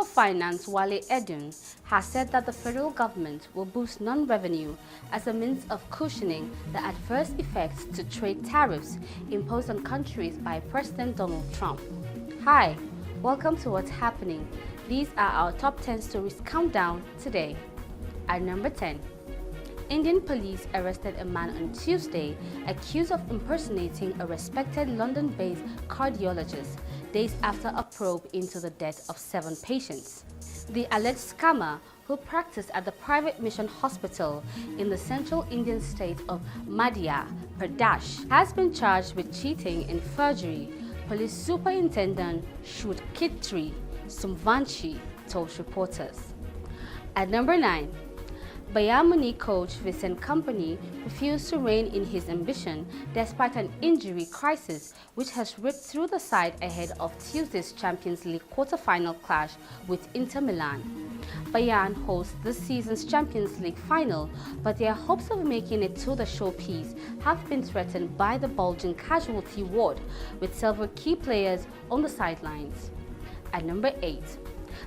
of Finance Wale Edun has said that the federal government will boost non-revenue as a means of cushioning the adverse effects to trade tariffs imposed on countries by President Donald Trump. Hi, welcome to What's Happening. These are our top 10 stories countdown today. At number 10. Indian police arrested a man on Tuesday accused of impersonating a respected London-based cardiologist days after a probe into the death of 7 patients. The alleged scammer, who practiced at the private mission hospital in the central Indian state of Madhya Pradesh, has been charged with cheating and forgery, Police Superintendent Shudkitri Sumvanshi told reporters. At number 9. Bayern Munich coach Vincent Kompany refused to rein in his ambition despite an injury crisis which has ripped through the side ahead of Tuesday's Champions League quarter-final clash with Inter Milan. Bayern hosts this season's Champions League final, but their hopes of making it to the showpiece have been threatened by the bulging casualty ward, with several key players on the sidelines. At number 8.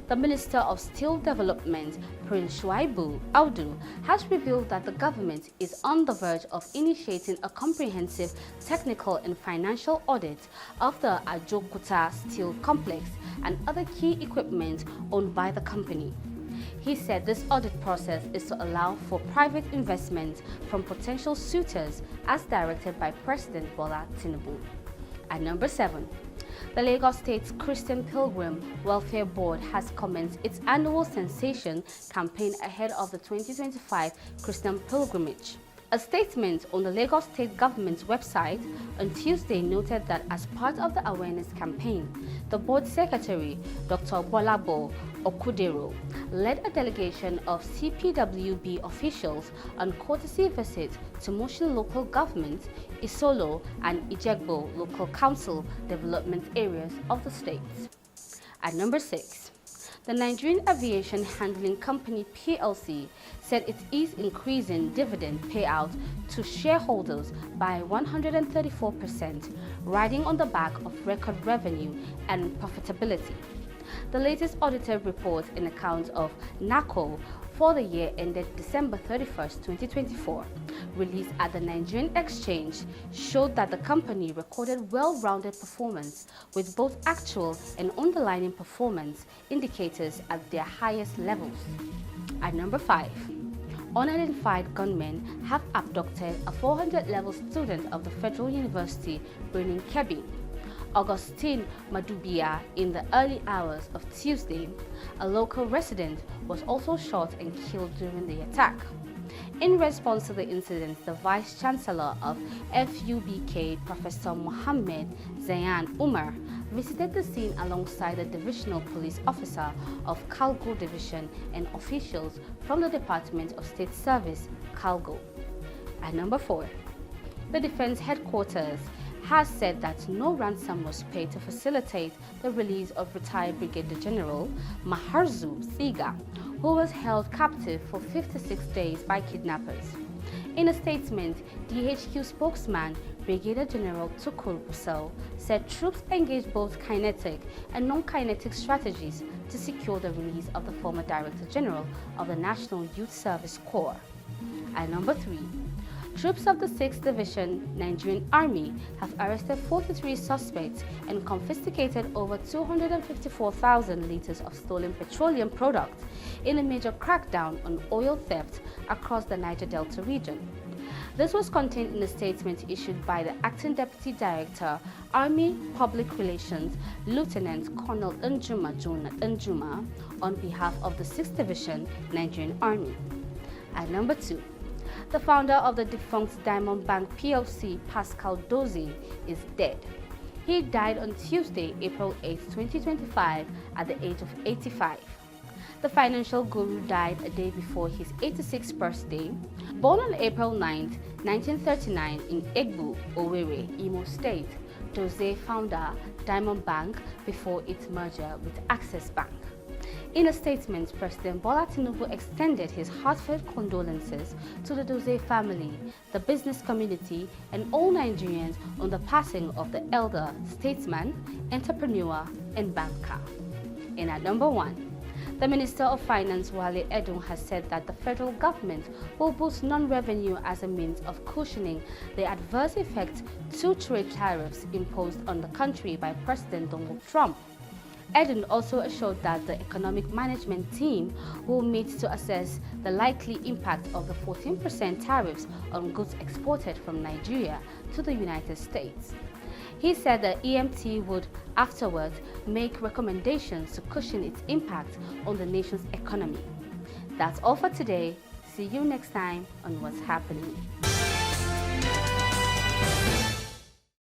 The Minister of Steel Development, Prince Shuaibu Audu, has revealed that the government is on the verge of initiating a comprehensive technical and financial audit of the Ajaokuta steel complex and other key equipment owned by the company. He said this audit process is to allow for private investment from potential suitors as directed by President Bola Tinubu. At number 7. The Lagos State Christian Pilgrim Welfare Board has commenced its annual Sensation campaign ahead of the 2025 Christian Pilgrimage. A statement on the Lagos State government's website on Tuesday noted that as part of the awareness campaign, the board secretary, Dr. Bolabo Okudero, led a delegation of CPWB officials on courtesy visit to Motion local government, Isolo and Ijegbo local council development areas of the state. At number 6. The Nigerian Aviation Handling Company PLC said it is increasing dividend payout to shareholders by 134%, riding on the back of record revenue and profitability. The latest audited report and accounts of NACO for the year ended December 31, 2024, released at the Nigerian Exchange, showed that the company recorded well-rounded performance with both actual and underlying performance indicators at their highest levels. At number 5. Unidentified gunmen have abducted a 400-level student of the Federal University in Kebbi, Augustine Madubia. In the early hours of Tuesday, a local resident was also shot and killed during the attack. In response to the incident, the Vice-Chancellor of FUBK, Professor Mohammed Zayan Umar, visited the scene alongside the Divisional Police Officer of Kalgo Division and officials from the Department of State Service, Kalgo. At number 4. The Defense Headquarters has said that no ransom was paid to facilitate the release of retired Brigadier General Maharzu Siga, who was held captive for 56 days by kidnappers. In a statement, DHQ spokesman Brigadier General Tukur Busel said troops engaged both kinetic and non-kinetic strategies to secure the release of the former Director General of the National Youth Service Corps. At number 3. Troops of the 6th Division Nigerian Army have arrested 43 suspects and confiscated over 254,000 liters of stolen petroleum products in a major crackdown on oil theft across the Niger Delta region. This was contained in a statement issued by the Acting Deputy Director, Army Public Relations, Lieutenant Colonel Njuma Jonah Njuma, on behalf of the 6th Division Nigerian Army. At number 2. The founder of the defunct Diamond Bank PLC, Pascal Dozie, is dead. He died on Tuesday, April 8, 2025, at the age of 85. The financial guru died a day before his 86th birthday. Born on April 9, 1939 in Egbu, Owerri, Imo State, Dozie founded Diamond Bank before its merger with Access Bank. In a statement, President Bola Tinubu extended his heartfelt condolences to the Dozie family, the business community, and all Nigerians on the passing of the elder statesman, entrepreneur, and banker. And at number 1, The Minister of Finance, Wale Edun, has said that the federal government will boost non-revenue as a means of cushioning the adverse effects to trade tariffs imposed on the country by President Donald Trump. Edun also assured that the economic management team will meet to assess the likely impact of the 14% tariffs on goods exported from Nigeria to the United States. He said the EMT would afterwards make recommendations to cushion its impact on the nation's economy. That's all for today. See you next time on What's Happening.